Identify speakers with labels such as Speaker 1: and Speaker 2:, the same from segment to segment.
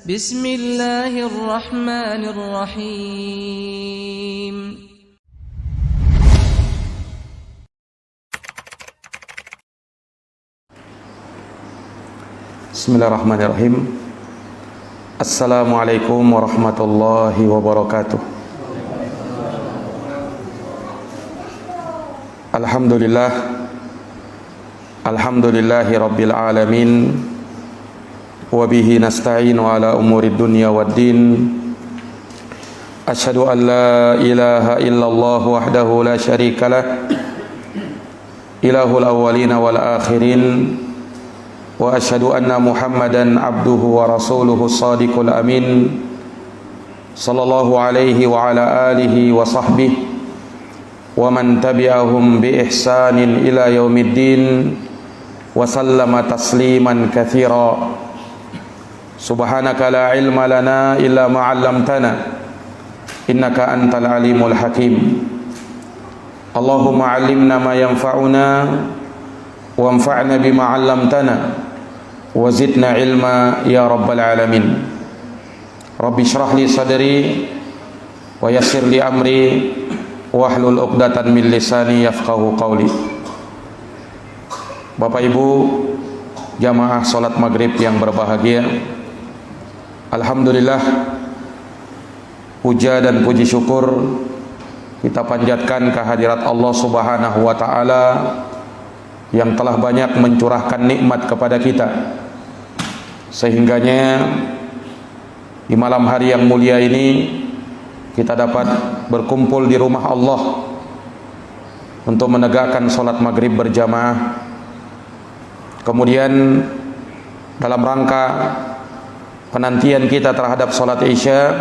Speaker 1: Bismillahirrahmanirrahim.
Speaker 2: Bismillahirrahmanirrahim. Assalamualaikum warahmatullahi wabarakatuh. Alhamdulillah, alhamdulillahi rabbil alamin. Wabihi nasta'inu ala umuri dunya waddin. Ashhadu an la ilaha illallah wahdahu la syarikalah, ilahul awwalina wal akhirin. Wa ashhadu anna Muhammadan abduhu wa rasuluhu shadiqul amin, sallallahu alaihi wa ala alihi wa sahbihi wa man tabi'ahum bi ihsanin ila yaumiddin wa sallama tasliman katsira. Subhanaka la ilma lana illa ma 'allamtana innaka antal alimul hakim. Allahumma 'allimna ma yanfa'una wanfa'na bima 'allamtana wa zidna ilma ya rabbal alamin. Rabbi shrah li sadri wa yassir li amri wahlul 'uqdatan min lisani yafqahu qawli. Bapak Ibu jamaah salat maghrib yang berbahagia, alhamdulillah, puja dan puji syukur kita panjatkan kehadirat Allah Subhanahu wa taala yang telah banyak mencurahkan nikmat kepada kita, sehingganya di malam hari yang mulia ini kita dapat berkumpul di rumah Allah untuk menegakkan salat maghrib berjamaah. Kemudian dalam rangka penantian kita terhadap salat Isya,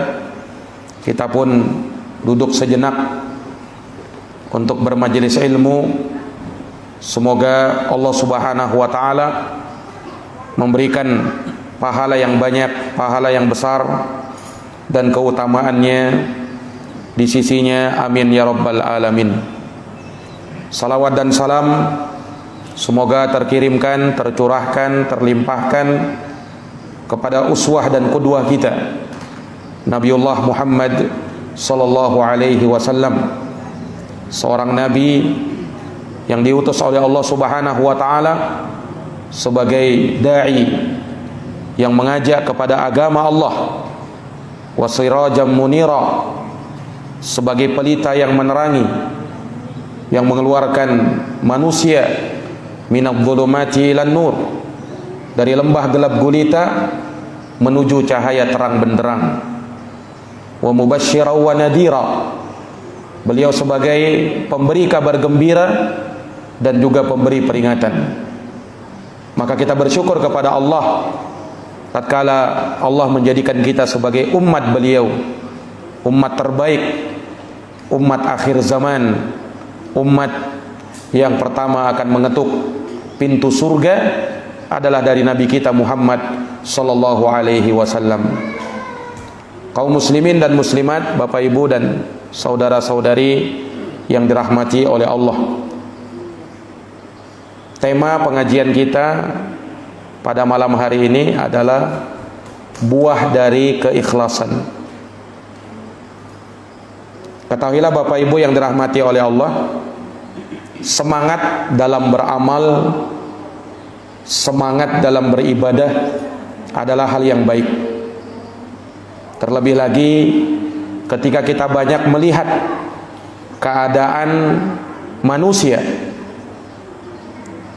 Speaker 2: kita pun duduk sejenak untuk bermajelis ilmu. Semoga Allah Subhanahu wa taala memberikan pahala yang banyak, pahala yang besar dan keutamaannya di sisinya, amin ya rabbal alamin. Salawat dan salam semoga terkirimkan, tercurahkan, terlimpahkan kepada uswah dan qudwah kita, Nabiullah Muhammad sallallahu alaihi wasallam, seorang nabi yang diutus oleh Allah Subhanahu wa taala sebagai dai yang mengajak kepada agama Allah, wasirajam munira, sebagai pelita yang menerangi, yang mengeluarkan manusia minadh-dhulumati ilan nur, dari lembah gelap gulita menuju cahaya terang benderang. Wa mubasysyiran wa nadhira, beliau sebagai pemberi kabar gembira dan juga pemberi peringatan. Maka kita bersyukur kepada Allah tatkala Allah menjadikan kita sebagai umat beliau, umat terbaik, umat akhir zaman, umat yang pertama akan mengetuk pintu surga adalah dari Nabi kita Muhammad sallallahu alaihi wasallam. Kaum muslimin dan muslimat, Bapak Ibu dan saudara-saudari yang dirahmati oleh Allah. Tema pengajian kita pada malam hari ini adalah buah dari keikhlasan. Ketahuilah Bapak Ibu yang dirahmati oleh Allah, semangat dalam beramal, semangat dalam beribadah adalah hal yang baik. Terlebih lagi ketika kita banyak melihat keadaan manusia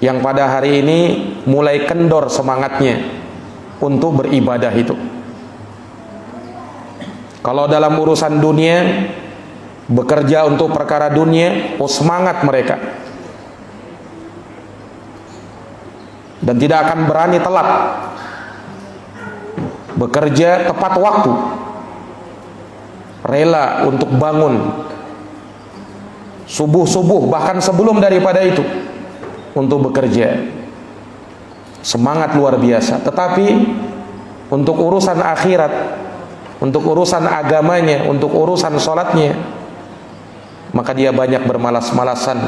Speaker 2: yang pada hari ini mulai kendor semangatnya untuk beribadah itu. Kalau dalam urusan dunia, bekerja untuk perkara dunia, semangat mereka, dan tidak akan berani telat, bekerja tepat waktu, rela untuk bangun subuh-subuh, bahkan sebelum daripada itu untuk bekerja. Semangat luar biasa. Tetapi untuk urusan akhirat, untuk urusan agamanya, untuk urusan sholatnya, maka dia banyak bermalas-malasan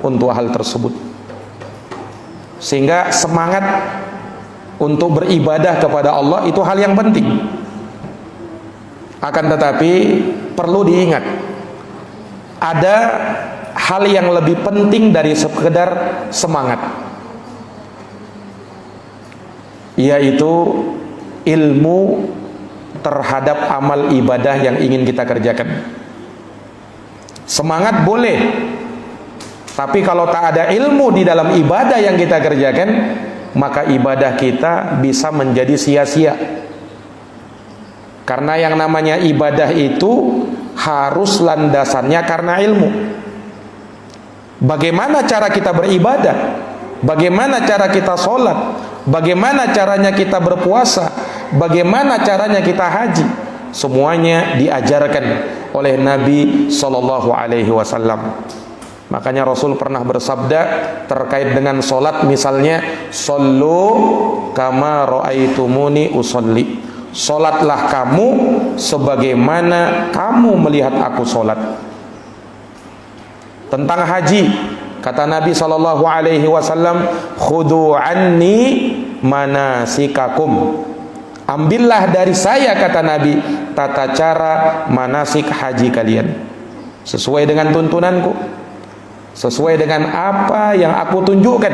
Speaker 2: untuk hal tersebut. Sehingga semangat untuk beribadah kepada Allah itu hal yang penting. Akan tetapi perlu diingat, ada hal yang lebih penting dari sekedar semangat, yaitu ilmu terhadap amal ibadah yang ingin kita kerjakan. Semangat boleh, tapi kalau tak ada ilmu di dalam ibadah yang kita kerjakan, maka ibadah kita bisa menjadi sia-sia. Karena yang namanya ibadah itu harus landasannya karena ilmu. Bagaimana cara kita beribadah? Bagaimana cara kita sholat? Bagaimana caranya kita berpuasa? Bagaimana caranya kita haji? Semuanya diajarkan oleh Nabi Sallallahu Alaihi Wasallam. Makanya Rasul pernah bersabda terkait dengan sholat, misalnya, "Shollu kama ra'aitumuni usolli." Sholatlah kamu sebagaimana kamu melihat aku sholat. Tentang haji, kata Nabi Sallallahu Alaihi Wasallam, "Khudu anni manasikakum." Ambillah dari saya, kata Nabi, tata cara manasik haji kalian, sesuai dengan tuntunanku, sesuai dengan apa yang aku tunjukkan.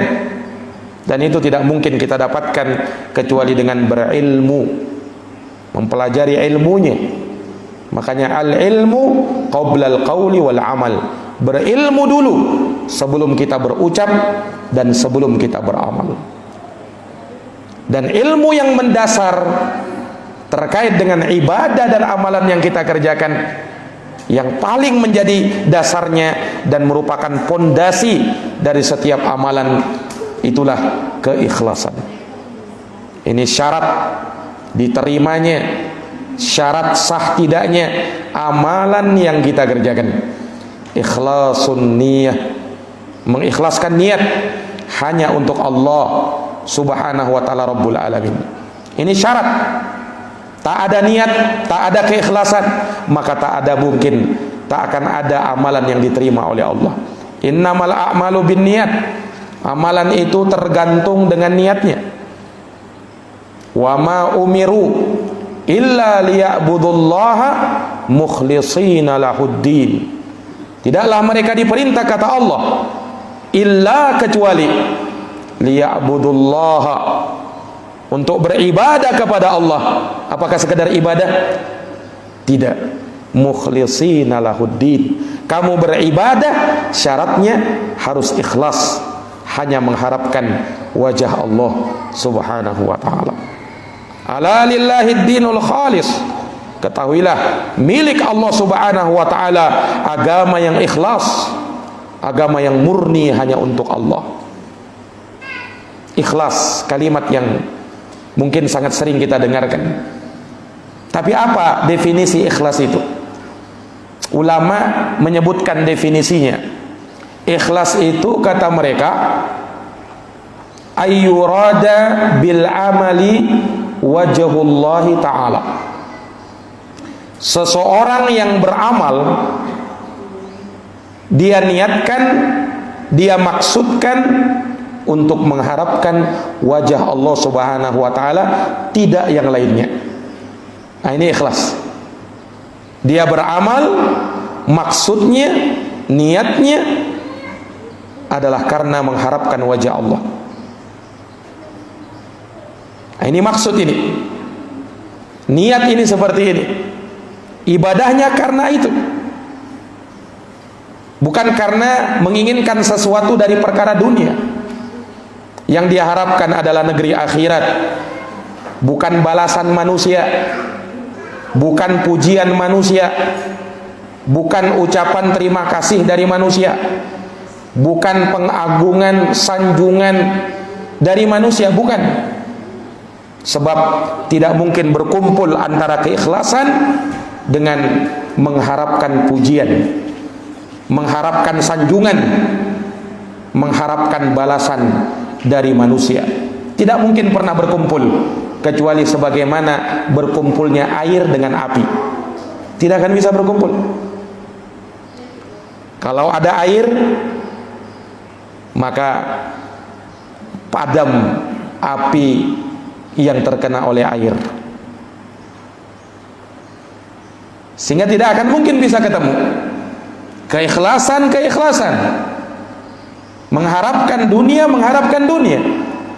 Speaker 2: Dan itu tidak mungkin kita dapatkan kecuali dengan berilmu, mempelajari ilmunya. Makanya al-ilmu qabla al-qawli wal amal. Berilmu dulu sebelum kita berucap dan sebelum kita beramal. Dan ilmu yang mendasar terkait dengan ibadah dan amalan yang kita kerjakan, yang paling menjadi dasarnya dan merupakan pondasi dari setiap amalan, itulah keikhlasan. Ini syarat diterimanya, syarat sah tidaknya amalan yang kita kerjakan. Ikhlasun niyah, mengikhlaskan niat hanya untuk Allah Subhanahu wa ta'ala Rabbul Alamin. Ini syarat. Tak ada niat, tak ada keikhlasan, maka tak akan ada amalan yang diterima oleh Allah. Innamal a'malu binniyat. Amalan itu tergantung dengan niatnya. Wa ma umiru illa liya'budullaha mukhlishina lahuddin. Tidaklah mereka diperintah, kata Allah, illa kecuali liya'budullaha, untuk beribadah kepada Allah. Apakah sekedar ibadah? Tidak. Mukhlishina lahuddin. Kamu beribadah syaratnya harus ikhlas, hanya mengharapkan wajah Allah Subhanahu wa ta'ala. Ala lillahid dinul khalis. Ketahuilah, milik Allah Subhanahu wa ta'ala agama yang ikhlas, agama yang murni hanya untuk Allah. Ikhlas, kalimat yang mungkin sangat sering kita dengarkan. Tapi apa definisi ikhlas itu? Ulama menyebutkan definisinya. Ikhlas itu, kata mereka, ayyurada bil amali wajhullahi ta'ala. Seseorang yang beramal, dia niatkan, dia maksudkan untuk mengharapkan wajah Allah Subhanahu wa ta'ala, tidak yang lainnya. Nah, ini ikhlas. Dia beramal, maksudnya, niatnya adalah karena mengharapkan wajah Allah. Nah, ini maksud ini. Niat ini seperti ini. Ibadahnya karena itu. Bukan karena menginginkan sesuatu dari perkara dunia. Yang dia harapkan adalah negeri akhirat, bukan balasan manusia, bukan pujian manusia, bukan ucapan terima kasih dari manusia, bukan pengagungan, sanjungan dari manusia, bukan. Sebab tidak mungkin berkumpul antara keikhlasan dengan mengharapkan pujian, mengharapkan sanjungan, mengharapkan balasan dari manusia. Tidak mungkin pernah berkumpul, kecuali sebagaimana berkumpulnya air dengan api. Tidak akan bisa berkumpul. Kalau ada air, maka padam api yang terkena oleh air. sehingga tidak akan mungkin bisa ketemu. Keikhlasan mengharapkan dunia.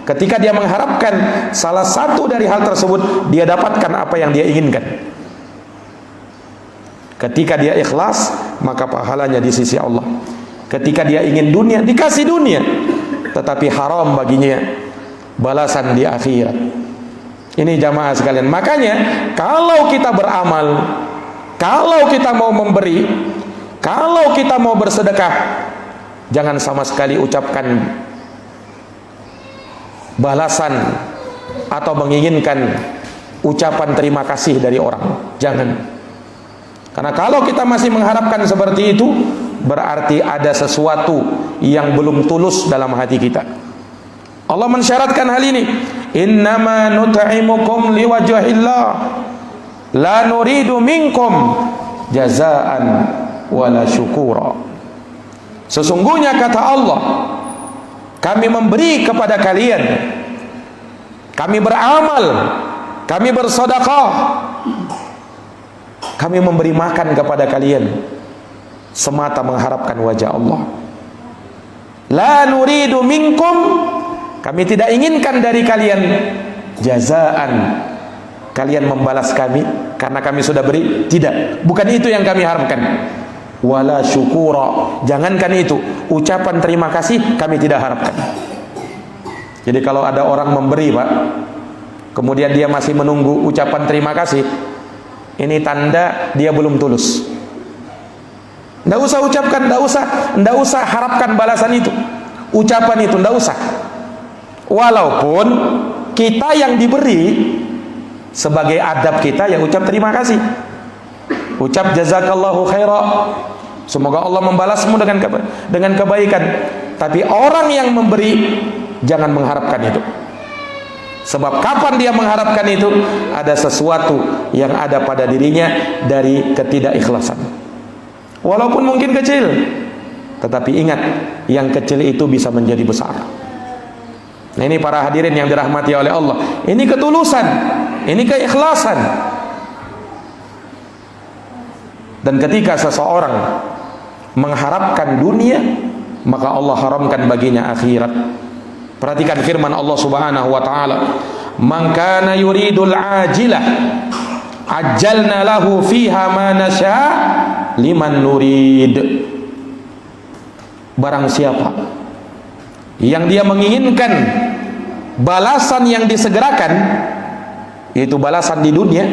Speaker 2: Ketika dia mengharapkan salah satu dari hal tersebut, dia dapatkan apa yang dia inginkan. Ketika dia ikhlas, maka pahalanya di sisi Allah. Ketika dia ingin dunia, dikasih dunia, tetapi haram baginya balasan di akhirat. Ini jamaah sekalian. Makanya kalau kita beramal, kalau kita mau memberi, kalau kita mau bersedekah, jangan sama sekali ucapkan balasan atau menginginkan ucapan terima kasih dari orang. Jangan. Karena kalau kita masih mengharapkan seperti itu, berarti ada sesuatu yang belum tulus dalam hati kita. Allah mensyaratkan hal ini. Innama nut'imukum liwajhillah la nuridu minkum jazaan wala syukura. Sesungguhnya kata Allah, kami memberi kepada kalian, kami beramal, kami bersedekah, kami memberi makan kepada kalian semata mengharapkan wajah Allah. La nuridu minkum, kami tidak inginkan dari kalian jazaan, kalian membalas kami karena kami sudah beri. Tidak, bukan itu yang kami harapkan. Wala syukura, jangankan itu, ucapan terima kasih kami tidak harapkan. Jadi kalau ada orang memberi, Pak, kemudian dia masih menunggu ucapan terima kasih, ini tanda dia belum tulus. Nggak usah ucapkan, nggak usah harapkan balasan itu, ucapan itu nggak usah. Walaupun kita yang diberi, sebagai adab kita yang ucap terima kasih, ucap jazakallahu khaira, semoga Allah membalasmu dengan kebaikan. Tapi orang yang memberi jangan mengharapkan itu. Sebab kapan dia mengharapkan itu, ada sesuatu yang ada pada dirinya dari ketidakikhlasan. Walaupun mungkin kecil, tetapi ingat, yang kecil itu bisa menjadi besar. Nah, ini para hadirin yang dirahmati oleh Allah, ini ketulusan, ini keikhlasan. Dan ketika seseorang mengharapkan dunia, maka Allah haramkan baginya akhirat. Perhatikan firman Allah Subhanahu wa taala, "Man kana yuridul ajilah ajjalna lahu fiha ma nasya liman nurid." Barang siapa yang dia menginginkan balasan yang disegerakan, yaitu balasan di dunia,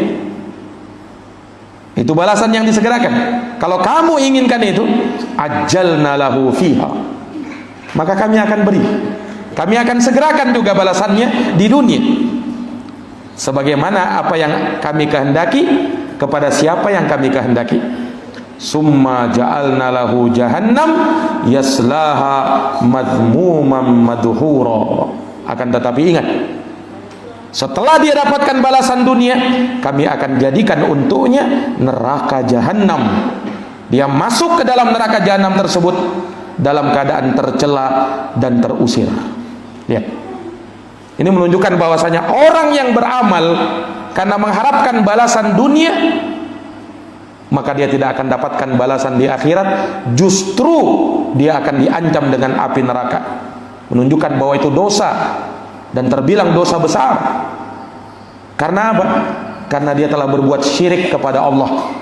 Speaker 2: itu balasan yang disegerakan. Kalau kamu inginkan itu, ajjalna lahu fiha, maka kami akan beri, kami akan segerakan juga balasannya di dunia, sebagaimana apa yang kami kehendaki kepada siapa yang kami kehendaki. Summa ja'alna lahu jahannam yaslaha madhmuman madhura. Akan tetapi ingat, setelah dia dapatkan balasan dunia, kami akan jadikan untuknya neraka jahanam. Dia masuk ke dalam neraka jahanam tersebut dalam keadaan tercela dan terusir. Lihat, ini menunjukkan bahwasanya orang yang beramal karena mengharapkan balasan dunia, maka dia tidak akan dapatkan balasan di akhirat. Justru dia akan diancam dengan api neraka. Menunjukkan bahwa itu dosa dan terbilang dosa besar. Karena apa? Karena dia telah berbuat syirik kepada Allah.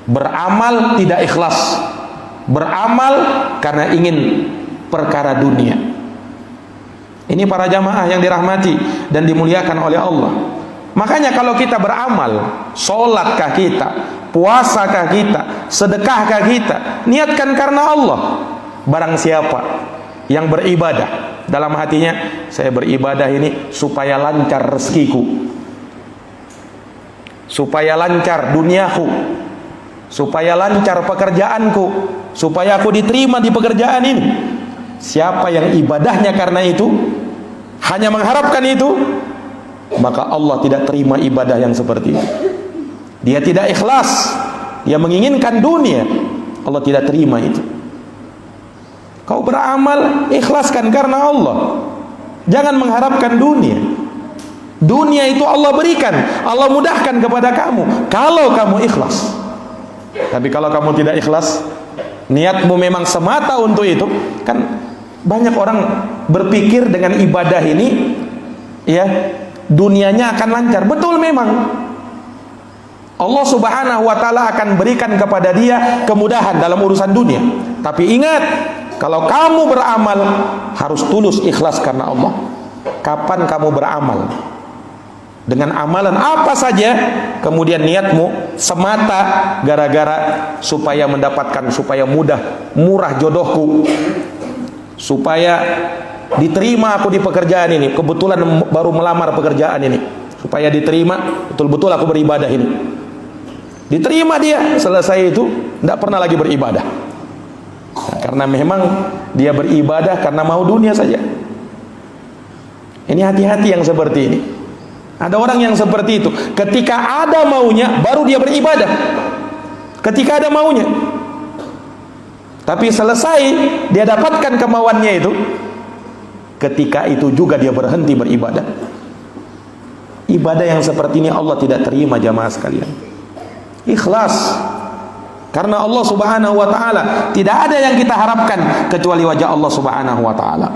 Speaker 2: Beramal tidak ikhlas, beramal karena ingin perkara dunia. Ini para jamaah yang dirahmati dan dimuliakan oleh Allah. Makanya kalau kita beramal, sholatkah kita, puasakah kita, sedekahkah kita, niatkan karena Allah. Barang siapa yang beribadah dalam hatinya, saya beribadah ini supaya lancar rezekiku, supaya lancar duniaku, supaya lancar pekerjaanku, supaya aku diterima di pekerjaan ini. Siapa yang ibadahnya karena itu, hanya mengharapkan itu, maka Allah tidak terima ibadah yang seperti itu. Dia tidak ikhlas, dia menginginkan dunia, Allah tidak terima itu. Kau beramal, ikhlaskan karena Allah, jangan mengharapkan dunia. Dunia itu Allah berikan, Allah mudahkan kepada kamu kalau kamu ikhlas. Tapi kalau kamu tidak ikhlas, niatmu memang semata untuk itu, kan banyak orang berpikir dengan ibadah ini ya dunianya akan lancar. Betul, memang Allah Subhanahu wa taala akan berikan kepada dia kemudahan dalam urusan dunia. Tapi ingat, kalau kamu beramal harus tulus ikhlas karena Allah. Kapan kamu beramal dengan amalan apa saja, kemudian niatmu semata gara-gara supaya mendapatkan, supaya murah jodohku, supaya diterima aku di pekerjaan ini, kebetulan baru melamar pekerjaan ini, supaya diterima, betul-betul aku beribadah ini, diterima dia, selesai itu tidak pernah lagi beribadah. Nah, karena memang dia beribadah karena mau dunia saja. Ini hati-hati yang seperti ini. Ada orang yang seperti itu, ketika ada maunya baru dia beribadah, ketika ada maunya. Tapi selesai dia dapatkan kemauannya itu, ketika itu juga dia berhenti beribadah. Ibadah yang seperti ini Allah tidak terima, jamaah sekalian. Ikhlas karena Allah Subhanahu wa taala. Tidak ada yang kita harapkan kecuali wajah Allah Subhanahu wa taala.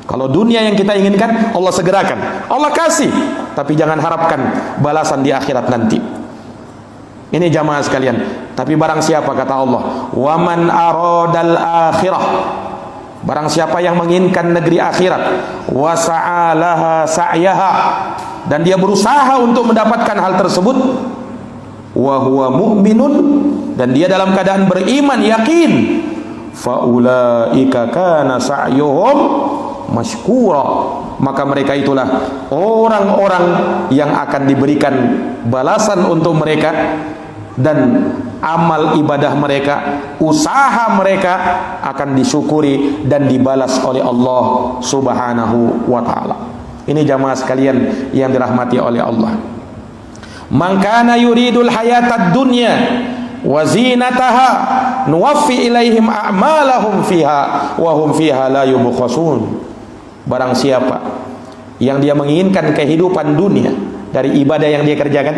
Speaker 2: Kalau dunia yang kita inginkan, Allah segerakan, Allah kasih, tapi jangan harapkan balasan di akhirat nanti. Ini jamaah sekalian. Tapi barang siapa, kata Allah, waman aradal akhirah, barang siapa yang menginginkan negeri akhirat, wasa'alaha sa'yaha, dan dia berusaha untuk mendapatkan hal tersebut, wa huwa mu'minun, dan dia dalam keadaan beriman, yakin, faulaika kana sa'yuhum masykura, maka mereka itulah orang-orang yang akan diberikan balasan untuk mereka, dan amal ibadah mereka, usaha mereka akan disyukuri dan dibalas oleh Allah Subhanahu wa taala. Ini jamaah sekalian yang dirahmati oleh Allah. Man kana yuridul hayatad dunya wa zinataha nuwaffi ilaihim a'malahum fiha wa hum fiha la yubkhasun. Barang siapa yang dia menginginkan kehidupan dunia dari ibadah yang dia kerjakan,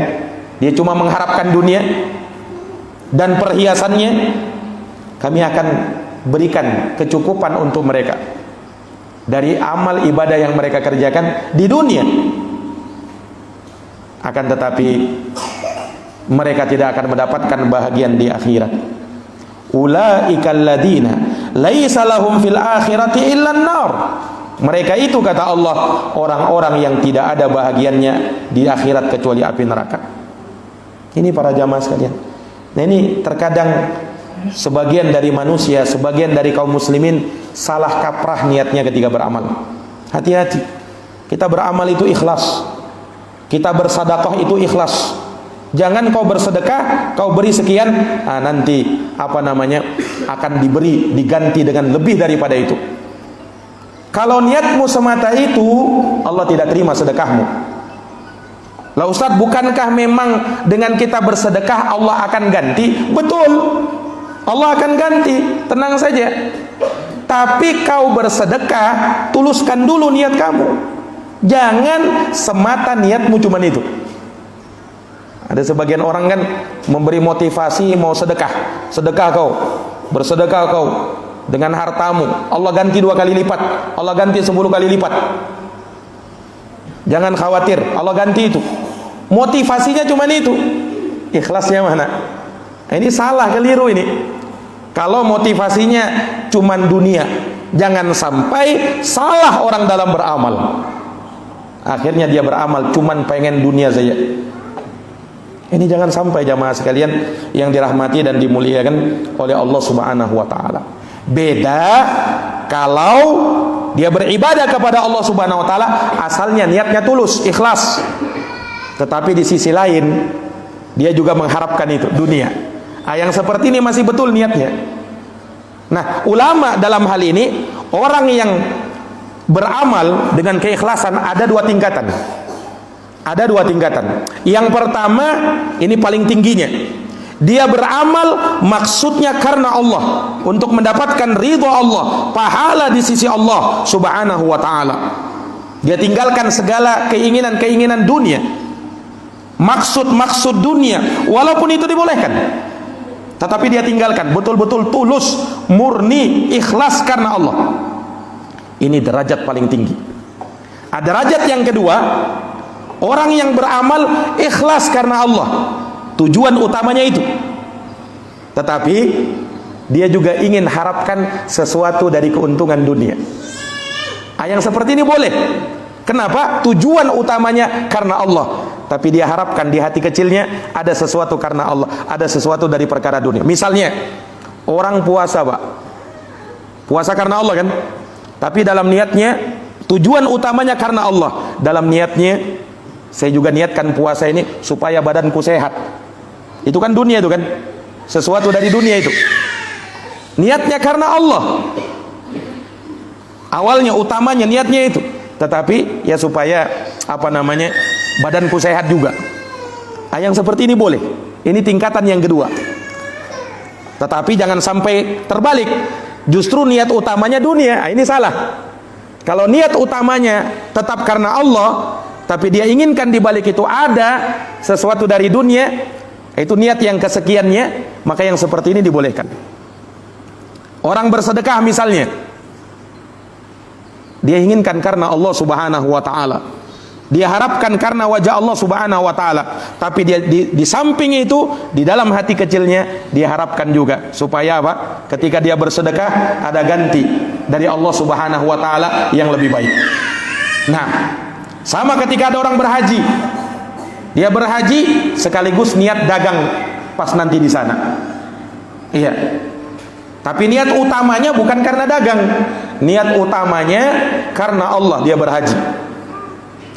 Speaker 2: dia cuma mengharapkan dunia dan perhiasannya, kami akan berikan kecukupan untuk mereka dari amal ibadah yang mereka kerjakan di dunia. Akan tetapi mereka tidak akan mendapatkan bahagian di akhirat. Ulaikal ladina laisa lahum fil akhirati illa an-nar. Mereka itu, kata Allah, orang-orang yang tidak ada bahagiannya di akhirat kecuali api neraka. Ini para jamaah sekalian. Nah, ini terkadang sebagian dari manusia, sebagian dari kaum muslimin salah kaprah niatnya ketika beramal. Hati-hati. Kita beramal itu ikhlas. Kita bersedekah itu ikhlas. Jangan kau bersedekah, kau beri sekian, nanti akan diberi, diganti dengan lebih daripada itu. Kalau niatmu semata itu, Allah tidak terima sedekahmu. Lah Ustaz, bukankah memang dengan kita bersedekah Allah akan ganti? Betul, Allah akan ganti, tenang saja. Tapi kau bersedekah, tuluskan dulu niat kamu. Jangan semata niatmu cuma itu. Ada sebagian orang kan memberi motivasi mau sedekah. Sedekah kau, bersedekah kau dengan hartamu, Allah ganti 2 kali lipat, Allah ganti 10 kali lipat. Jangan khawatir, Allah ganti itu. Motivasinya cuma itu. Ikhlasnya mana? Ini salah, keliru ini. Kalau motivasinya cuma dunia, jangan sampai salah orang dalam beramal. Akhirnya dia beramal cuma pengen dunia saja. Ini jangan sampai jamaah sekalian yang dirahmati dan dimuliakan oleh Allah Subhanahu wa taala. Beda kalau dia beribadah kepada Allah Subhanahu wa taala, asalnya niatnya tulus, ikhlas. Tetapi di sisi lain dia juga mengharapkan itu dunia. Yang seperti ini masih betul niatnya. Nah, ulama dalam hal ini, orang yang beramal dengan keikhlasan ada 2 tingkatan. Ada 2 tingkatan. Yang pertama, ini paling tingginya. Dia beramal maksudnya karena Allah, untuk mendapatkan ridha Allah, pahala di sisi Allah Subhanahu wa taala. Dia tinggalkan segala keinginan-keinginan dunia, maksud-maksud dunia, walaupun itu dibolehkan. tetapi dia tinggalkan, betul-betul tulus, murni, ikhlas karena Allah. Ini derajat paling tinggi. Derajat yang kedua, orang yang beramal ikhlas karena Allah, tujuan utamanya itu, tetapi dia juga ingin harapkan sesuatu dari keuntungan dunia. Yang seperti ini boleh. Kenapa? Tujuan utamanya karena Allah, tapi dia harapkan di hati kecilnya ada sesuatu karena Allah, ada sesuatu dari perkara dunia. Misalnya orang puasa, Pak, puasa karena Allah kan, tapi dalam niatnya tujuan utamanya karena Allah. Dalam niatnya, saya juga niatkan puasa ini supaya badanku sehat. Itu kan dunia, itu kan sesuatu dari dunia itu. Niatnya karena Allah, awalnya utamanya niatnya itu, tetapi ya supaya badanku sehat juga. Yang seperti ini boleh. Ini tingkatan yang kedua. Tetapi jangan sampai terbalik, justru niat utamanya dunia. Ini salah. Kalau niat utamanya tetap karena Allah, tapi dia inginkan di balik itu ada sesuatu dari dunia, itu niat yang kesekiannya, maka yang seperti ini dibolehkan. Orang bersedekah misalnya, dia inginkan karena Allah Subhanahu wa taala, dia harapkan karena wajah Allah Subhanahu wa taala, tapi dia di samping itu, di dalam hati kecilnya dia harapkan juga supaya apa? Ketika dia bersedekah ada ganti dari Allah Subhanahu wa taala yang lebih baik. Nah, sama ketika ada orang berhaji, dia berhaji sekaligus niat dagang pas nanti di sana. Iya. Tapi niat utamanya bukan karena dagang, niat utamanya karena Allah dia berhaji.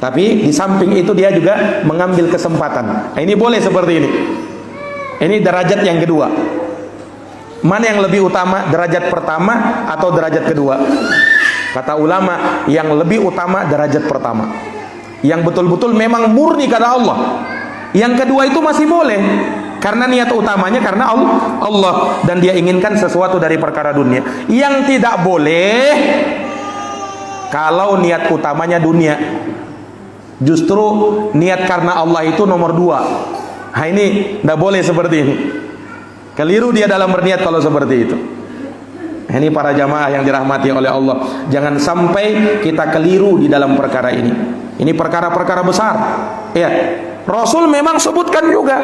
Speaker 2: Tapi di samping itu dia juga mengambil kesempatan. Nah, ini boleh seperti ini. Ini derajat yang kedua. Mana yang lebih utama, derajat pertama atau derajat kedua? Kata ulama, yang lebih utama derajat pertama, yang betul-betul memang murni karena Allah. Yang kedua itu masih boleh, karena niat utamanya karena Allah, dan dia inginkan sesuatu dari perkara dunia. Yang tidak boleh kalau niat utamanya dunia, justru niat karena Allah itu nomor dua. Nah, ini tidak boleh seperti ini. Keliru dia dalam berniat kalau seperti itu. Ini para jamaah yang dirahmati oleh Allah, jangan sampai kita keliru di dalam perkara ini. Ini perkara-perkara besar. Ya, Rasul memang sebutkan juga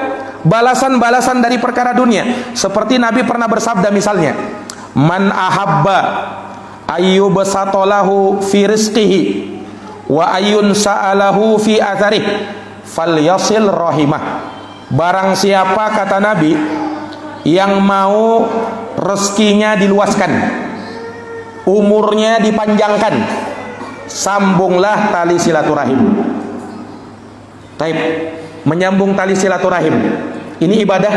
Speaker 2: balasan-balasan dari perkara dunia. Seperti Nabi pernah bersabda misalnya, man ahabba ayyubsatolahu fi rizqihi wa ayyun sa'alahu fi atharih falyasil rahimah. Barang siapa, kata Nabi, yang mau rezekinya diluaskan, umurnya dipanjangkan, sambunglah tali silaturahim. Taib, menyambung tali silaturahim ini ibadah.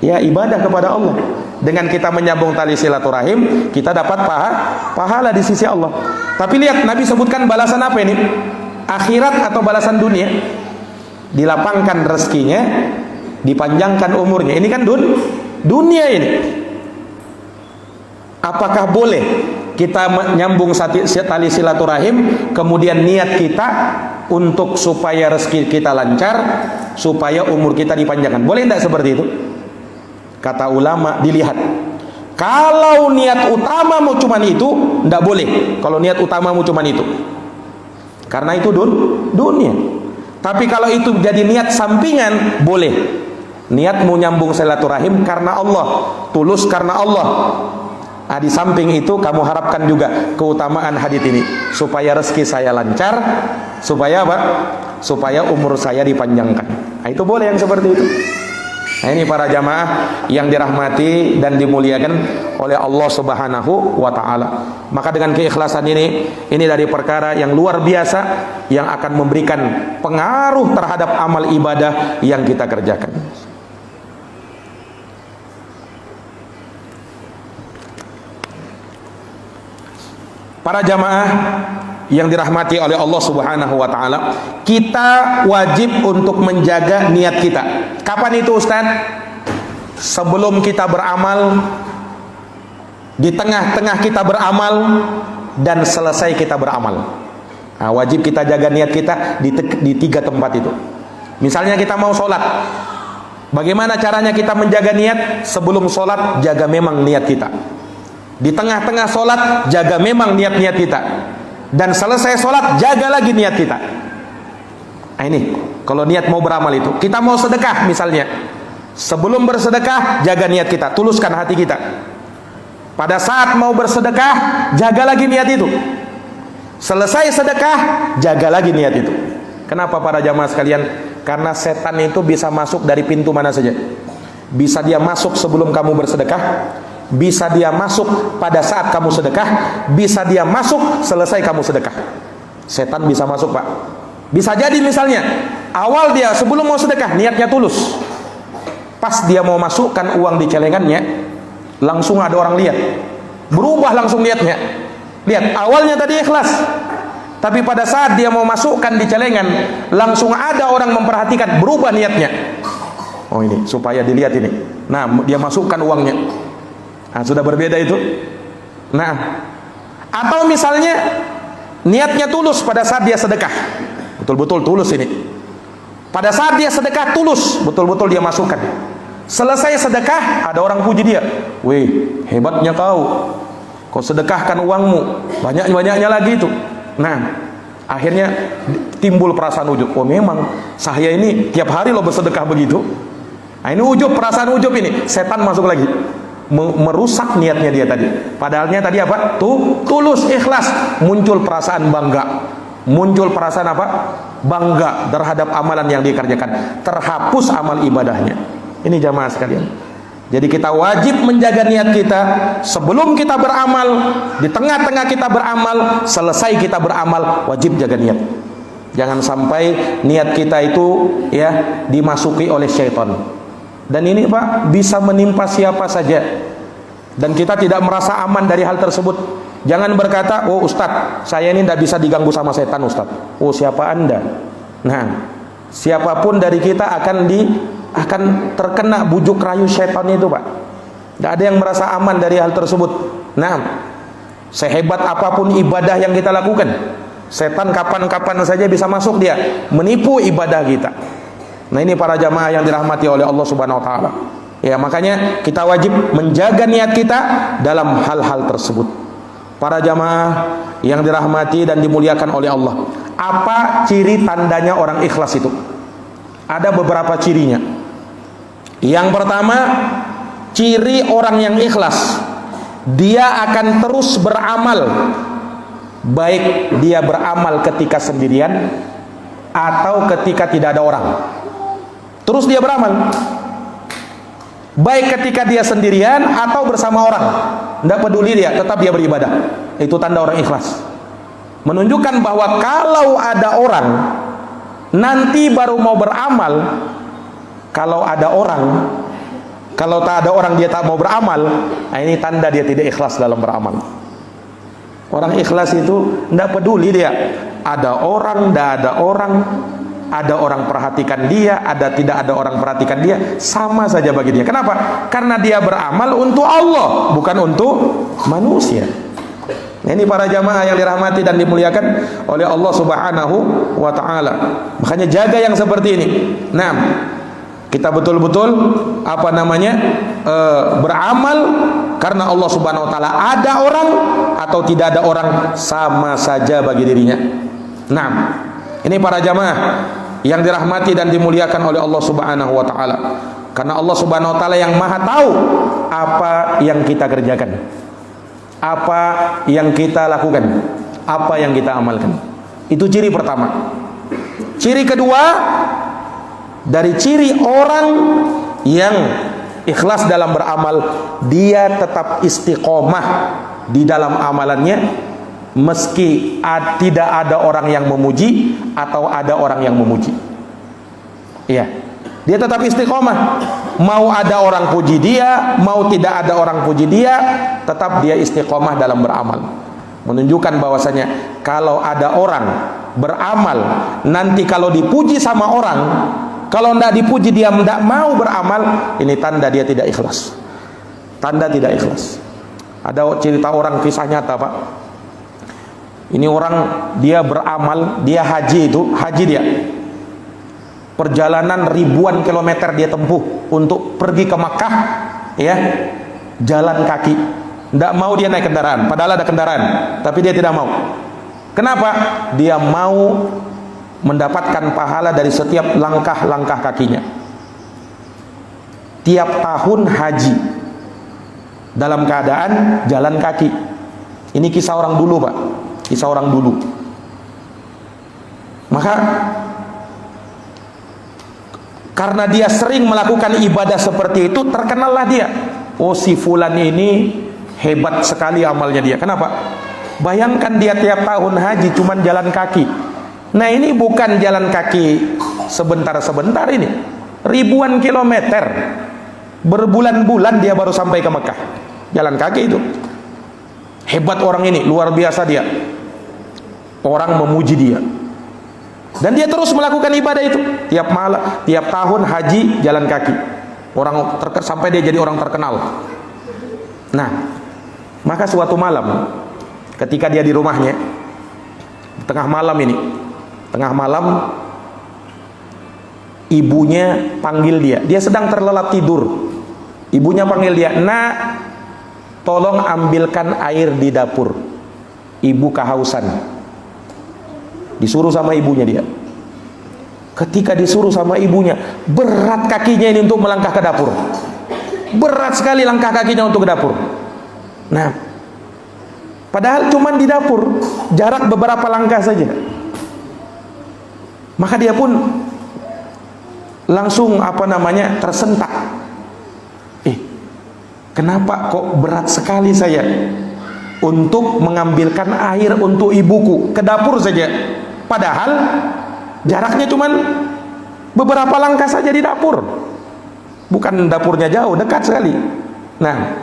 Speaker 2: Ya, ibadah kepada Allah. Dengan kita menyambung tali silaturahim, kita dapat pahala di sisi Allah. Tapi lihat, Nabi sebutkan balasan apa ini? Akhirat atau balasan dunia? Dilapangkan rezekinya, dipanjangkan umurnya. Ini kan dunia ini. Apakah boleh kita menyambung tali silaturahim, kemudian niat kita untuk supaya rezeki kita lancar, supaya umur kita dipanjangkan? Boleh tidak seperti itu? Kata ulama, dilihat. Kalau niat utamamu cuman itu, tidak boleh. Kalau niat utamamu cuman itu, karena itu dunia. Tapi kalau itu jadi niat sampingan, boleh. Niatmu nyambung silaturahim karena Allah, tulus karena Allah. Nah, di samping itu kamu harapkan juga keutamaan hadits ini, supaya rezeki saya lancar, supaya apa? Supaya umur saya dipanjangkan. Nah, itu boleh yang seperti itu. Nah, ini para jamaah yang dirahmati dan dimuliakan oleh Allah Subhanahu wa ta'ala. Maka dengan keikhlasan ini dari perkara yang luar biasa, yang akan memberikan pengaruh terhadap amal ibadah yang kita kerjakan. Para jamaah yang dirahmati oleh Allah Subhanahu wa ta'ala, kita wajib untuk menjaga niat kita. Kapan itu, Ustaz? Sebelum kita beramal, di tengah-tengah kita beramal, dan selesai kita beramal. Nah, wajib kita jaga niat kita di tiga tempat itu. Misalnya kita mau sholat, Bagaimana caranya kita menjaga niat? Sebelum sholat, jaga memang niat kita. Di tengah-tengah sholat, jaga memang niat-niat kita. Dan selesai sholat, jaga lagi niat kita. Nah ini, kalau niat mau beramal itu. Kita mau sedekah misalnya. Sebelum bersedekah, jaga niat kita. Tuluskan hati kita. Pada saat mau bersedekah, jaga lagi niat itu. Selesai sedekah, jaga lagi niat itu. Kenapa para jamaah sekalian? Karena setan itu bisa masuk dari pintu mana saja. Bisa dia masuk sebelum kamu bersedekah, bisa dia masuk pada saat kamu sedekah, bisa dia masuk selesai kamu sedekah. Setan bisa masuk, Pak. Bisa jadi misalnya awal dia sebelum mau sedekah niatnya tulus. Pas dia mau masukkan uang di celengannya, langsung ada orang lihat. Berubah langsung lihatnya. Lihat, awalnya tadi ikhlas. Tapi pada saat dia mau masukkan di celengan, langsung ada orang memperhatikan, berubah niatnya. Oh ini, supaya dilihat ini. Nah, dia masukkan uangnya. Nah, sudah berbeda itu. Nah, atau misalnya niatnya tulus pada saat dia sedekah. Betul-betul tulus ini. Pada saat dia sedekah tulus, betul-betul dia masukkan. Selesai sedekah, ada orang puji dia. Wih, hebatnya kau sedekahkan uangmu, banyak-banyaknya lagi itu. Nah, akhirnya timbul perasaan ujub. Oh memang saya ini tiap hari lo bersedekah begitu. Nah ini ujub, perasaan ujub ini. Setan masuk lagi, merusak niatnya dia tadi. Padahalnya tadi apa? Tulus, ikhlas. Muncul perasaan bangga. Muncul perasaan apa? Bangga terhadap amalan yang dikerjakan. Terhapus amal ibadahnya. Ini jamaah sekalian. Jadi kita wajib menjaga niat kita sebelum kita beramal, di tengah-tengah kita beramal, selesai kita beramal, wajib jaga niat. Jangan sampai niat kita itu ya dimasuki oleh syaitan. Dan ini Pak bisa menimpa siapa saja. Dan kita tidak merasa aman dari hal tersebut. Jangan berkata, oh Ustadz, saya ini tidak bisa diganggu sama setan Ustadz. Oh siapa Anda? Nah, siapapun dari kita akan terkena bujuk rayu setan itu Pak. Tidak ada yang merasa aman dari hal tersebut. Nah, sehebat apapun ibadah yang kita lakukan, setan kapan-kapan saja bisa masuk dia menipu ibadah kita. Nah ini para jamaah yang dirahmati oleh Allah Subhanahu Wa Taala. Ya makanya kita wajib menjaga niat kita dalam hal-hal tersebut. Para jamaah yang dirahmati dan dimuliakan oleh Allah. Apa ciri tandanya orang ikhlas itu? Ada beberapa cirinya. Yang pertama, ciri orang yang ikhlas, dia akan terus beramal, baik dia beramal ketika sendirian atau ketika tidak ada orang. Terus dia beramal, baik ketika dia sendirian atau bersama orang, tidak peduli dia, tetap dia beribadah. Itu tanda orang ikhlas. Menunjukkan bahwa kalau ada orang, nanti baru mau beramal. Kalau ada orang, kalau tak ada orang dia tak mau beramal, nah ini tanda dia tidak ikhlas dalam beramal. Orang ikhlas itu tidak peduli dia ada orang, tidak ada orang perhatikan dia, tidak ada orang perhatikan dia, sama saja bagi dia. Kenapa? Karena dia beramal untuk Allah, bukan untuk manusia. Nah, ini para jamaah yang dirahmati dan dimuliakan oleh Allah Subhanahu Wa Taala. Makanya jaga yang seperti ini. Nah, kita betul-betul beramal karena Allah Subhanahu Wa Taala. Ada orang atau tidak ada orang, sama saja bagi dirinya. Nah, ini para jamaah yang dirahmati dan dimuliakan oleh Allah Subhanahu Wa Taala. Karena Allah Subhanahu Wa Taala yang maha tahu apa yang kita kerjakan, apa yang kita lakukan, apa yang kita amalkan. Itu ciri pertama. Ciri kedua, dari ciri orang yang ikhlas dalam beramal, dia tetap istiqomah di dalam amalannya meski tidak ada orang yang memuji atau ada orang yang memuji. Iya, dia tetap istiqomah. Mau ada orang puji dia, mau tidak ada orang puji dia, tetap dia istiqomah dalam beramal. Menunjukkan bahwasanya kalau ada orang beramal, nanti kalau dipuji sama orang, kalau tidak dipuji dia tidak mau beramal, ini tanda dia tidak ikhlas. Tanda tidak ikhlas. Ada cerita orang, kisah nyata Pak. Ini orang dia beramal, dia haji dia. perjalanan ribuan kilometer dia tempuh untuk pergi ke Makkah, ya, jalan kaki. Tidak mau dia naik kendaraan, padahal ada kendaraan, tapi dia tidak mau. Kenapa? Dia mau mendapatkan pahala dari setiap langkah-langkah kakinya. Tiap tahun haji dalam keadaan jalan kaki. Ini kisah orang dulu, Pak. Kisah orang dulu. Maka karena dia sering melakukan ibadah seperti itu, terkenallah dia. Oh, si fulan ini hebat sekali amalnya dia. Kenapa? Bayangkan dia tiap tahun haji cuman jalan kaki. Nah, ini bukan jalan kaki sebentar-sebentar ini. Ribuan kilometer. Berbulan-bulan dia baru sampai ke Mekah. Jalan kaki itu. Hebat orang ini, luar biasa dia. Orang memuji dia. Dan dia terus melakukan ibadah itu. Tiap malam, tiap tahun haji jalan kaki. Sampai dia jadi orang terkenal. Nah, maka suatu malam ketika dia di rumahnya, tengah malam ini, ibunya panggil dia. Dia sedang terlelap tidur. Ibunya panggil dia, "Nak, tolong ambilkan air di dapur. Ibu kehausan." Disuruh sama ibunya dia. Ketika disuruh sama ibunya, berat kakinya ini untuk melangkah ke dapur. Berat sekali langkah kakinya untuk ke dapur. Nah, padahal cuman di dapur, jarak beberapa langkah saja. Maka dia pun langsung tersentak. Kenapa kok berat sekali saya untuk mengambilkan air untuk ibuku ke dapur saja? Padahal jaraknya cuman beberapa langkah saja di dapur. Bukan dapurnya jauh, dekat sekali. Nah,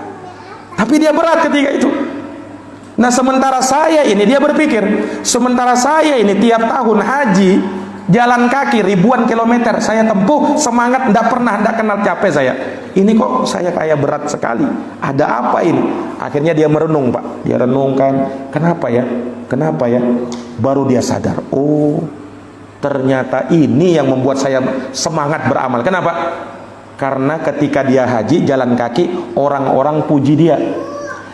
Speaker 2: tapi dia berat ketika itu. Nah, sementara saya ini, dia berpikir, sementara saya ini tiap tahun haji jalan kaki ribuan kilometer saya tempuh, semangat, tidak kenal capek saya. Ini kok saya kayak berat sekali. Ada apa ini? Akhirnya dia merenung, Pak. Dia renungkan, kenapa ya? Baru dia sadar, oh, ternyata ini yang membuat saya semangat beramal. Kenapa? Karena ketika dia haji jalan kaki, orang-orang puji dia.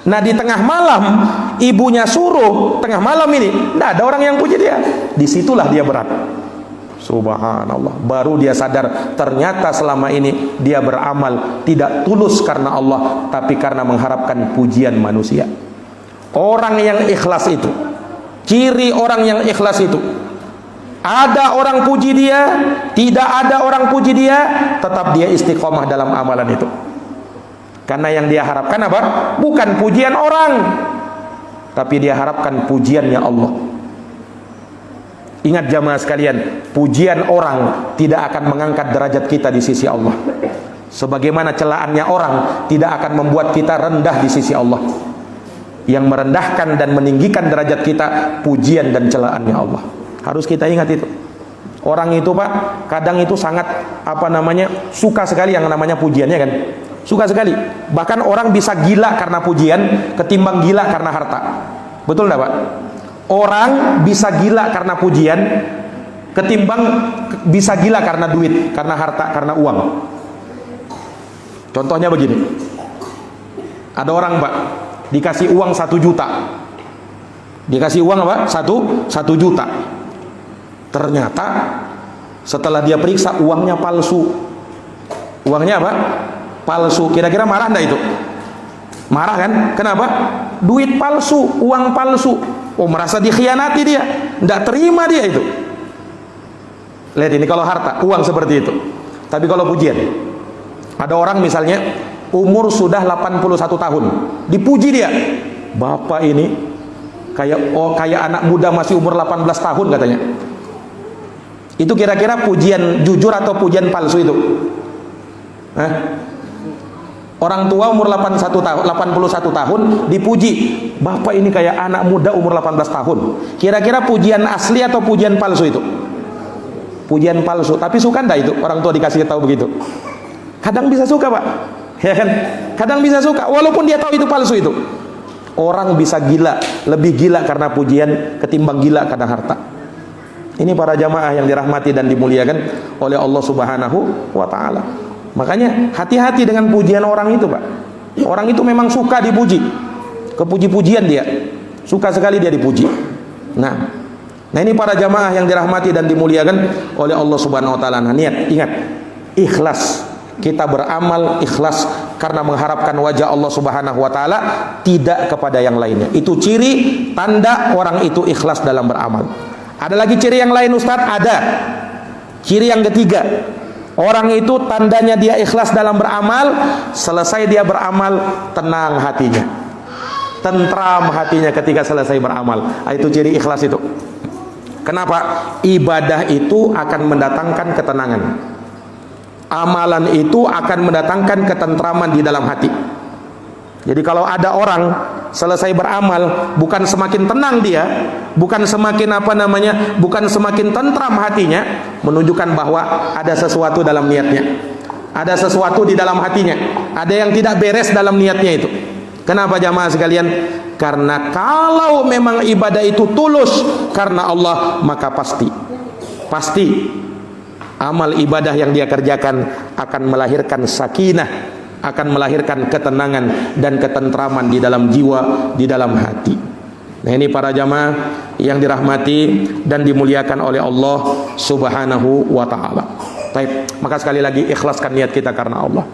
Speaker 2: Nah, di tengah malam ibunya suruh, tengah malam ini tidak ada orang yang puji dia. Disitulah dia berat. Subhanallah. Baru dia sadar, ternyata selama ini dia beramal tidak tulus karena Allah, tapi karena mengharapkan pujian manusia. Orang yang ikhlas itu, ciri orang yang ikhlas itu, ada orang puji dia, tidak ada orang puji dia, tetap dia istiqomah dalam amalan itu. Karena yang dia harapkan apa? Bukan pujian orang, tapi dia harapkan pujiannya Allah. Ingat jamaah sekalian, pujian orang tidak akan mengangkat derajat kita di sisi Allah. Sebagaimana celaannya orang tidak akan membuat kita rendah di sisi Allah. Yang merendahkan dan meninggikan derajat kita pujian dan celaannya Allah. Harus kita ingat itu. Orang itu, Pak, kadang itu sangat suka sekali yang namanya pujiannya kan. Suka sekali. Bahkan orang bisa gila karena pujian ketimbang gila karena harta. Betul enggak, Pak? Orang bisa gila karena pujian ketimbang bisa gila karena duit, karena harta, karena uang. Contohnya begini. Ada orang, Pak, dikasih uang 1 juta. Dikasih uang apa? 1 juta. Ternyata setelah dia periksa uangnya palsu. Uangnya apa? Palsu. Kira-kira marah enggak itu? Marah kan? Kenapa? Duit palsu, uang palsu. Oh, merasa dikhianati dia. Enggak terima dia itu. Lihat ini kalau harta, uang seperti itu. Tapi kalau pujian, ada orang misalnya umur sudah 81 tahun, dipuji dia. Bapak ini kayak anak muda masih umur 18 tahun katanya. Itu kira-kira pujian jujur atau pujian palsu itu? Orang tua umur 81 tahun dipuji, bapak ini kayak anak muda umur 18 tahun. Kira-kira pujian asli atau pujian palsu itu? Pujian palsu. Tapi suka enggak itu orang tua dikasih tahu begitu? Kadang bisa suka, Pak. Ya kan? Kadang bisa suka walaupun dia tahu itu palsu itu. Orang bisa gila, lebih gila karena pujian ketimbang gila karena harta. Ini para jamaah yang dirahmati dan dimuliakan oleh Allah Subhanahu wa taala. Makanya hati-hati dengan pujian orang itu, Pak. Orang itu memang suka dipuji. Kepuji-pujian dia. Suka sekali dia dipuji. Nah ini para jamaah yang dirahmati dan dimuliakan oleh Allah Subhanahu wa taala. Nah, ingat, ikhlas. Kita beramal ikhlas karena mengharapkan wajah Allah Subhanahu wa taala, tidak kepada yang lainnya. Itu ciri tanda orang itu ikhlas dalam beramal. Ada lagi ciri yang lain, Ustadz? Ada. Ciri yang ketiga, orang itu tandanya dia ikhlas dalam beramal, selesai dia beramal tenang hatinya, tentram hatinya ketika selesai beramal. Itu ciri ikhlas itu. Kenapa? Ibadah itu akan mendatangkan ketenangan. Amalan itu akan mendatangkan ketentraman di dalam hati. Jadi kalau ada orang selesai beramal bukan semakin tenang dia, bukan semakin bukan semakin tentram hatinya, menunjukkan bahwa ada sesuatu dalam niatnya, ada sesuatu di dalam hatinya, ada yang tidak beres dalam niatnya itu. Kenapa jamaah sekalian? Karena kalau memang ibadah itu tulus karena Allah, maka pasti amal ibadah yang dia kerjakan akan melahirkan sakinah, akan melahirkan ketenangan dan ketentraman di dalam jiwa, di dalam hati. Nah ini para jamaah yang dirahmati dan dimuliakan oleh Allah Subhanahu wa ta'ala. Baik, maka sekali lagi ikhlaskan niat kita karena Allah.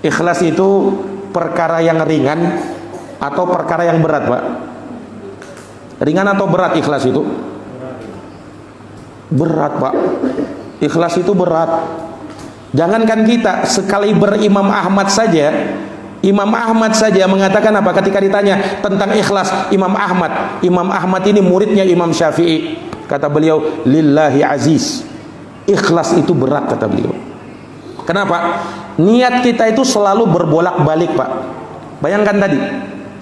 Speaker 2: Ikhlas itu perkara yang ringan atau perkara yang berat, Pak? Ringan atau berat ikhlas itu? Berat, Pak. Ikhlas itu berat. Jangankan kita, sekali berimam Ahmad saja, Imam Ahmad saja mengatakan apa ketika ditanya tentang ikhlas? Imam Ahmad ini muridnya Imam Syafi'i. Kata beliau, lillahi aziz. Ikhlas itu berat, kata beliau. Kenapa? Niat kita itu selalu berbolak-balik, Pak. Bayangkan tadi,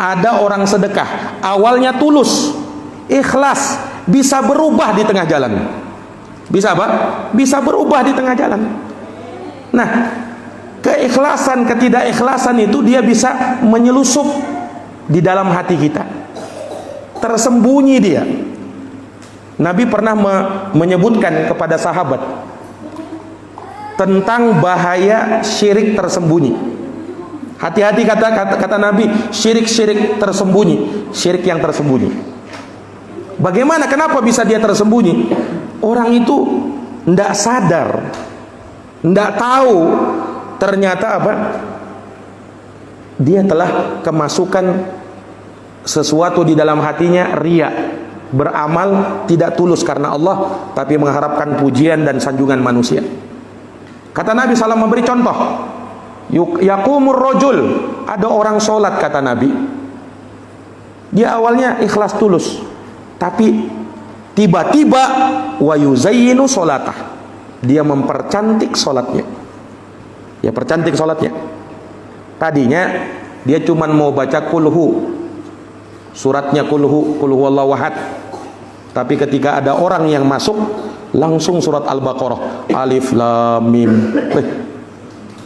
Speaker 2: ada orang sedekah, awalnya tulus, ikhlas, bisa berubah di tengah jalan. Bisa apa? Bisa berubah di tengah jalan. Nah, keikhlasan, ketidakikhlasan itu dia bisa menyelusup di dalam hati kita, tersembunyi dia. Nabi pernah menyebutkan kepada sahabat tentang bahaya syirik tersembunyi. Hati-hati, kata Nabi, syirik tersembunyi, syirik yang tersembunyi. Bagaimana? Kenapa bisa dia tersembunyi? Orang itu tidak sadar, tidak tahu ternyata apa? Dia telah kemasukan sesuatu di dalam hatinya, riya, beramal tidak tulus karena Allah, tapi mengharapkan pujian dan sanjungan manusia. Kata Nabi SAW memberi contoh, yaqumur rajul, ada orang sholat, kata Nabi, dia awalnya ikhlas tulus, tapi tiba-tiba wa yuzayyinu sholatah, dia mempercantik sholatnya. Ya, percantik sholatnya. Tadinya dia cuma mau baca kulhu, suratnya kulhu wallahu ahad, tapi ketika ada orang yang masuk, langsung surat Al-Baqarah, alif lam mim.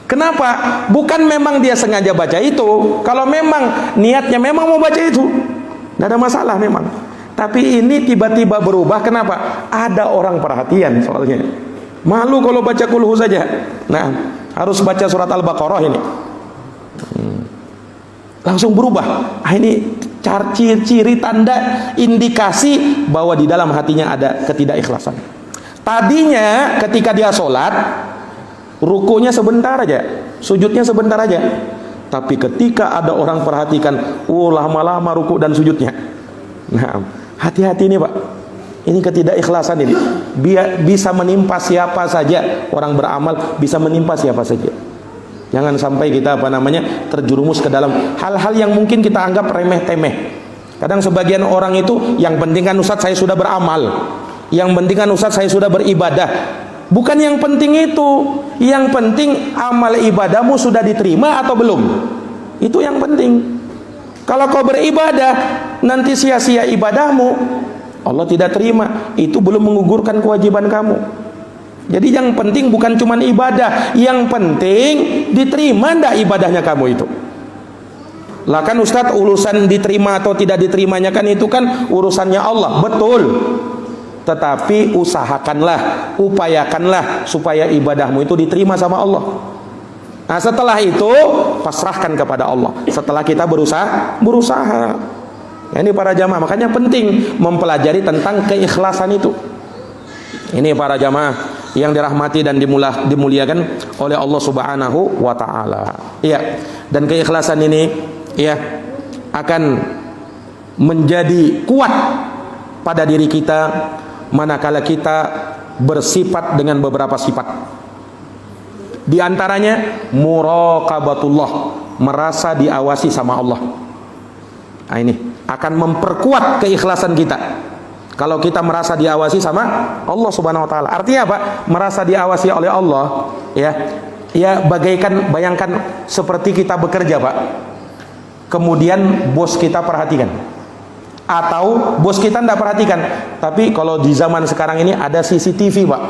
Speaker 2: Kenapa? Bukan memang dia sengaja baca itu. Kalau memang niatnya memang mau baca itu, tidak ada masalah memang. Tapi ini tiba-tiba berubah. Kenapa? Ada orang perhatian soalnya. Malu kalau baca kulhu saja. Nah, harus baca surat Al-Baqarah ini. Langsung berubah. Ini ciri-ciri tanda indikasi bahwa di dalam hatinya ada ketidakikhlasan. Tadinya ketika dia sholat, rukunya sebentar aja, sujudnya sebentar aja. Tapi ketika ada orang perhatikan, lama-lama ruku dan sujudnya. Nah, hati-hati nih, Pak. Ini ketidakikhlasan ini. Bisa menimpa siapa saja. Orang beramal bisa menimpa siapa saja. Jangan sampai kita terjerumus ke dalam hal-hal yang mungkin kita anggap remeh-temeh. Kadang sebagian orang itu, yang penting kan Ustaz saya sudah beramal, yang penting kan Ustaz saya sudah beribadah. Bukan yang penting itu. Yang penting amal ibadahmu sudah diterima atau belum. Itu yang penting. Kalau kau beribadah nanti sia-sia ibadahmu, Allah tidak terima, itu belum menggugurkan kewajiban kamu. Jadi yang penting bukan cuma ibadah, yang penting diterima ndak ibadahnya kamu itu. Lah kan Ustadz, urusan diterima atau tidak diterimanya kan itu kan urusannya Allah, betul. tetapi usahakanlah, upayakanlah supaya ibadahmu itu diterima sama Allah. Nah, setelah itu pasrahkan kepada Allah. Setelah kita berusaha. Nah, ini para jamaah, makanya penting mempelajari tentang keikhlasan itu. Ini para jamaah yang dirahmati dan dimuliakan oleh Allah Subhanahu wa taala. Iya. Dan keikhlasan ini ya akan menjadi kuat pada diri kita manakala kita bersifat dengan beberapa sifat. Di antaranya muraqabatullah, merasa diawasi sama Allah. Nah, ini akan memperkuat keikhlasan kita. Kalau kita merasa diawasi sama Allah Subhanahu wa taala. Artinya apa? Merasa diawasi oleh Allah, ya. Ya bayangkan seperti kita bekerja, Pak. Kemudian bos kita perhatikan. Atau bos kita tidak perhatikan. Tapi kalau di zaman sekarang ini ada CCTV, Pak.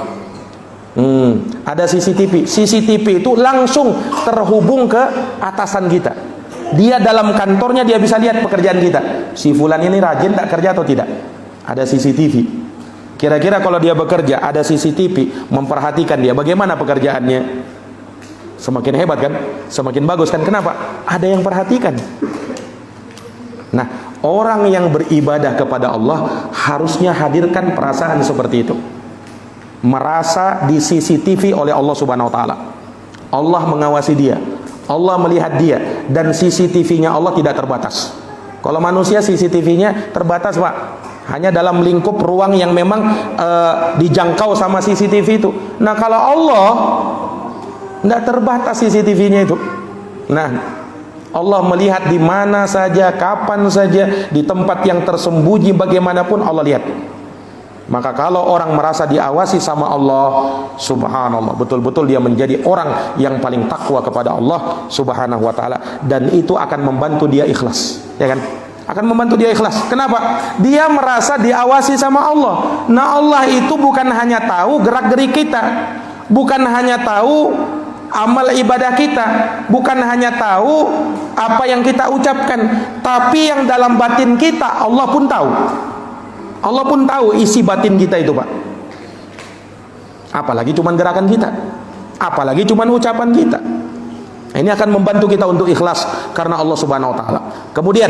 Speaker 2: Ada CCTV. CCTV itu langsung terhubung ke atasan kita. Dia dalam kantornya dia bisa lihat pekerjaan kita. Si fulan ini rajin tak kerja atau tidak? Ada CCTV. Kira-kira kalau dia bekerja ada CCTV memperhatikan dia bagaimana pekerjaannya, semakin hebat kan? Semakin bagus kan? Kenapa? Ada yang perhatikan. Nah, orang yang beribadah kepada Allah harusnya hadirkan perasaan seperti itu. Merasa di CCTV oleh Allah Subhanahu wa taala. Allah mengawasi dia. Allah melihat dia, dan CCTV-nya Allah tidak terbatas. Kalau manusia CCTV-nya terbatas, Pak. Hanya dalam lingkup ruang yang memang dijangkau sama CCTV itu. Nah, kalau Allah tidak terbatas CCTV-nya itu. Nah, Allah melihat di mana saja, kapan saja, di tempat yang tersembunyi bagaimanapun Allah lihat. Maka kalau orang merasa diawasi sama Allah, subhanallah, betul-betul dia menjadi orang yang paling takwa kepada Allah Subhanahu wa taala, dan itu akan membantu dia ikhlas, ya kan? Akan membantu dia ikhlas. Kenapa? Dia merasa diawasi sama Allah. Nah, Allah itu bukan hanya tahu gerak-gerik kita, bukan hanya tahu amal ibadah kita, bukan hanya tahu apa yang kita ucapkan, tapi yang dalam batin kita Allah pun tahu. Allah pun tahu isi batin kita itu, Pak. Apalagi cuman gerakan kita, apalagi cuman ucapan kita. Ini akan membantu kita untuk ikhlas karena Allah Subhanahu wa taala. Kemudian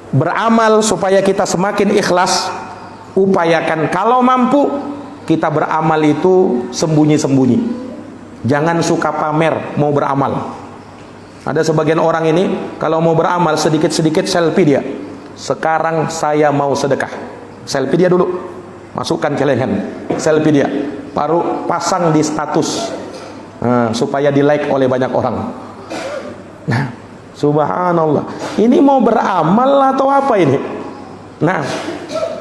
Speaker 2: beramal supaya kita semakin ikhlas. Upayakan kalau mampu kita beramal itu sembunyi-sembunyi. Jangan suka pamer mau beramal. Ada sebagian orang ini kalau mau beramal sedikit-sedikit selfie dia. Sekarang saya mau sedekah. Selfie dia dulu, masukkan celengan. Selfie dia, baru pasang di status, supaya di like oleh banyak orang. Nah, subhanallah, ini mau beramal atau apa ini? Nah,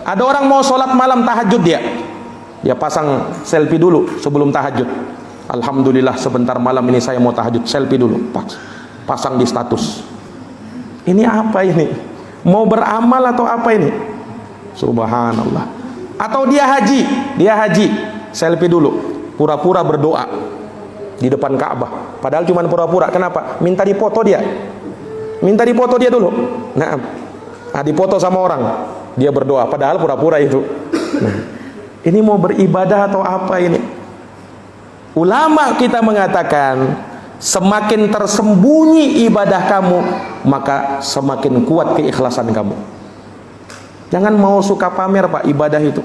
Speaker 2: ada orang mau sholat malam tahajud, dia pasang selfie dulu sebelum tahajud. Alhamdulillah sebentar malam ini saya mau tahajud, selfie dulu, pasang di status. Ini apa ini? Mau beramal atau apa ini? Subhanallah. Atau dia haji, selfie dulu, pura-pura berdoa di depan Ka'bah. Padahal cuma pura-pura. Kenapa? Minta dipoto dia. Minta dipoto dia dulu. Nah, dipoto sama orang, dia berdoa, padahal pura-pura itu. Nah, ini mau beribadah atau apa ini? Ulama kita mengatakan, semakin tersembunyi ibadah kamu, maka semakin kuat keikhlasan kamu. Jangan mau suka pamer, Pak, ibadah itu.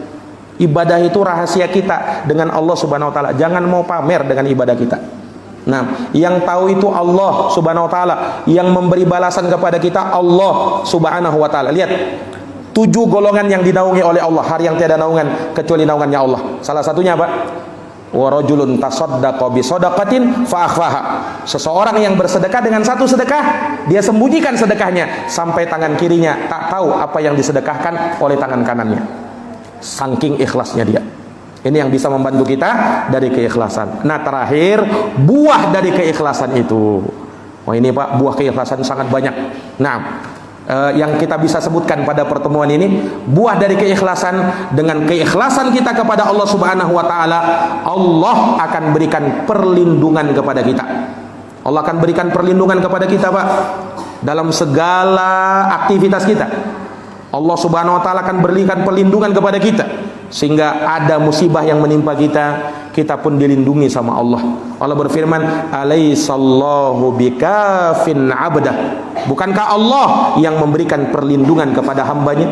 Speaker 2: Ibadah itu rahasia kita dengan Allah Subhanahu wa taala. Jangan mau pamer dengan ibadah kita. Nah, yang tahu itu Allah Subhanahu wa taala, yang memberi balasan kepada kita Allah Subhanahu wa taala. Lihat, 7 golongan yang dinaungi oleh Allah, hari yang tiada naungan kecuali naungannya Allah. Salah satunya apa? Wa rajulun tasaddaqa bi shadaqatin fa akhfaha. Seseorang yang bersedekah dengan satu sedekah, dia sembunyikan sedekahnya sampai tangan kirinya tak tahu apa yang disedekahkan oleh tangan kanannya. Saking ikhlasnya dia. Ini yang bisa membantu kita dari keikhlasan. Nah, terakhir, buah dari keikhlasan itu. Wah, ini Pak, buah keikhlasan sangat banyak. Nah, yang kita bisa sebutkan pada pertemuan ini, buah dari keikhlasan, dengan keikhlasan kita kepada Allah Subhanahu wa taala, Allah akan berikan perlindungan kepada kita. Allah akan berikan perlindungan kepada kita, Pak, dalam segala aktivitas kita. Allah Subhanahu wa taala akan berikan perlindungan kepada kita, sehingga ada musibah yang menimpa kita, kita pun dilindungi sama Allah. Allah berfirman, "Alaihissallahu bikafin 'abdah." Bukankah Allah yang memberikan perlindungan kepada hambanya?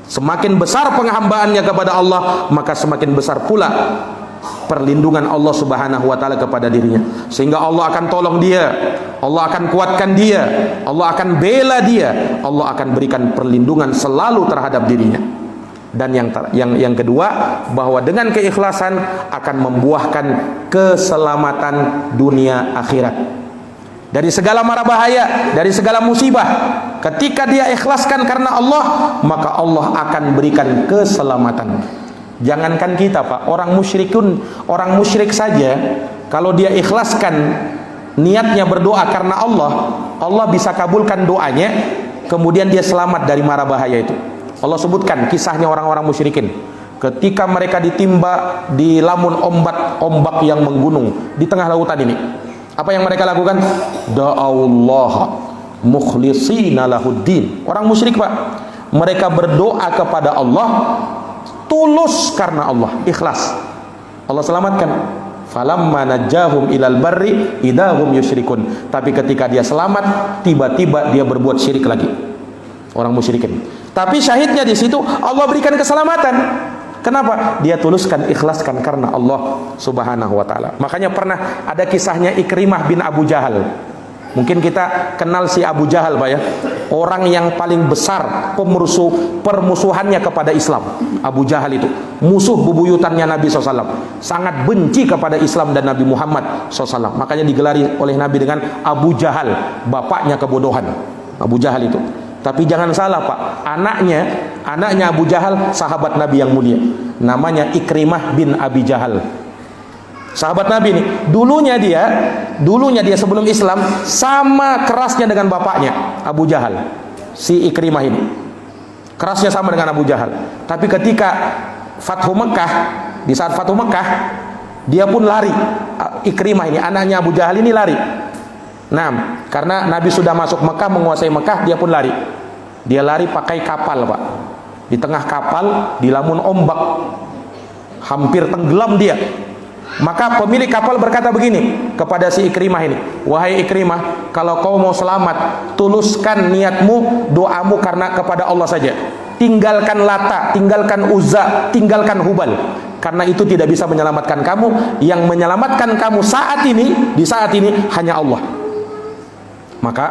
Speaker 2: Semakin besar penghambaannya kepada Allah, maka semakin besar pula perlindungan Allah Subhanahu wa taala kepada dirinya, sehingga Allah akan tolong dia, Allah akan kuatkan dia, Allah akan bela dia, Allah akan berikan perlindungan selalu terhadap dirinya. Dan yang kedua, bahwa dengan keikhlasan akan membuahkan keselamatan dunia akhirat dari segala mara bahaya, dari segala musibah. Ketika dia ikhlaskan karena Allah, maka Allah akan berikan keselamatan. Jangankan kita, Pak, orang musyrik saja, kalau dia ikhlaskan niatnya berdoa karena Allah, Allah bisa kabulkan doanya, kemudian dia selamat dari mara bahaya itu. Allah sebutkan kisahnya orang-orang musyrikin ketika mereka ditimba di lamun ombak yang menggunung di tengah lautan ini. Apa yang mereka lakukan? Da'allaha mukhlishina lahuddin. Orang musyrik, Pak, mereka berdoa kepada Allah tulus karena Allah, ikhlas. Allah selamatkan. Falamma najahum ilal barri idahum yusyrikun. Tapi ketika dia selamat, tiba-tiba dia berbuat syirik lagi. Orang musyrikin. Tapi syahidnya di situ Allah berikan keselamatan. Kenapa? Dia tuluskan, ikhlaskan karena Allah Subhanahu wa taala. Makanya pernah ada kisahnya Ikrimah bin Abu Jahal. Mungkin kita kenal si Abu Jahal, Pak, ya. Orang yang paling besar permusuhannya kepada Islam. Abu Jahal itu musuh bebuyutannya Nabi SAW. Sangat benci kepada Islam dan Nabi Muhammad SAW. Makanya digelari oleh Nabi dengan Abu Jahal, bapaknya kebodohan. Abu Jahal itu. Tapi jangan salah, Pak, anaknya Abu Jahal sahabat Nabi yang mulia. Namanya Ikrimah bin Abi Jahal. Sahabat Nabi ini, dulunya dia sebelum Islam sama kerasnya dengan bapaknya Abu Jahal. Si Ikrimah ini kerasnya sama dengan Abu Jahal. Tapi ketika Fathu Mekah, di saat Fathu Mekah, dia pun lari. Ikrimah ini, anaknya Abu Jahal ini lari. Nah, karena Nabi sudah masuk Mekah, menguasai Mekah, dia pun lari. Dia lari pakai kapal, Pak. Di tengah kapal, di lamun ombak, hampir tenggelam dia. Maka pemilik kapal berkata begini kepada si Ikrimah ini, "Wahai Ikrimah, kalau kau mau selamat, tuluskan niatmu, doamu karena kepada Allah saja. Tinggalkan Lata, tinggalkan Uzza, tinggalkan Hubal. Karena itu tidak bisa menyelamatkan kamu. Yang menyelamatkan kamu di saat ini hanya Allah." Maka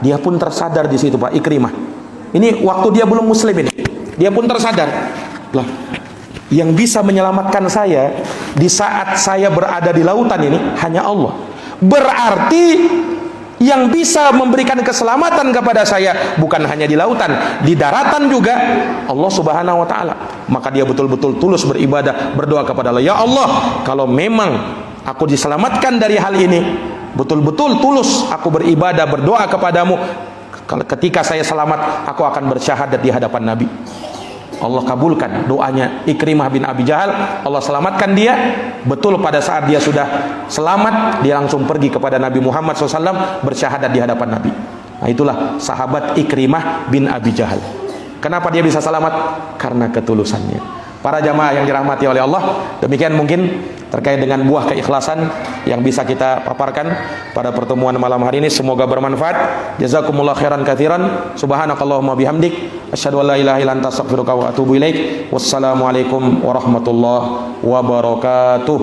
Speaker 2: dia pun tersadar di situ, Pak, Ikrimah. Ini waktu dia belum muslim ini. Dia pun tersadar. Lah, yang bisa menyelamatkan saya di saat saya berada di lautan ini hanya Allah. Berarti yang bisa memberikan keselamatan kepada saya bukan hanya di lautan, di daratan juga Allah Subhanahu wa taala. Maka dia betul-betul tulus beribadah, berdoa kepada Allah, "Ya Allah, kalau memang aku diselamatkan dari hal ini, betul-betul tulus aku beribadah, berdoa kepadamu. Ketika saya selamat, aku akan bersyahadat di hadapan Nabi." Allah kabulkan doanya Ikrimah bin Abi Jahal. Allah selamatkan dia. Betul pada saat dia sudah selamat, dia langsung pergi kepada Nabi Muhammad SAW, bersyahadat di hadapan Nabi. Nah, itulah sahabat Ikrimah bin Abi Jahal. Kenapa dia bisa selamat? Karena ketulusannya. Para jamaah yang dirahmati oleh Allah, demikian mungkin terkait dengan buah keikhlasan yang bisa kita paparkan pada pertemuan malam hari ini. Semoga bermanfaat. Jazakumullah khairan katsiran. Subhanakallahumma bihamdik, asyhadu an la ilaha illa anta astaghfiruka wa atubu ilaik. Wassalamualaikum warahmatullahi wabarakatuh.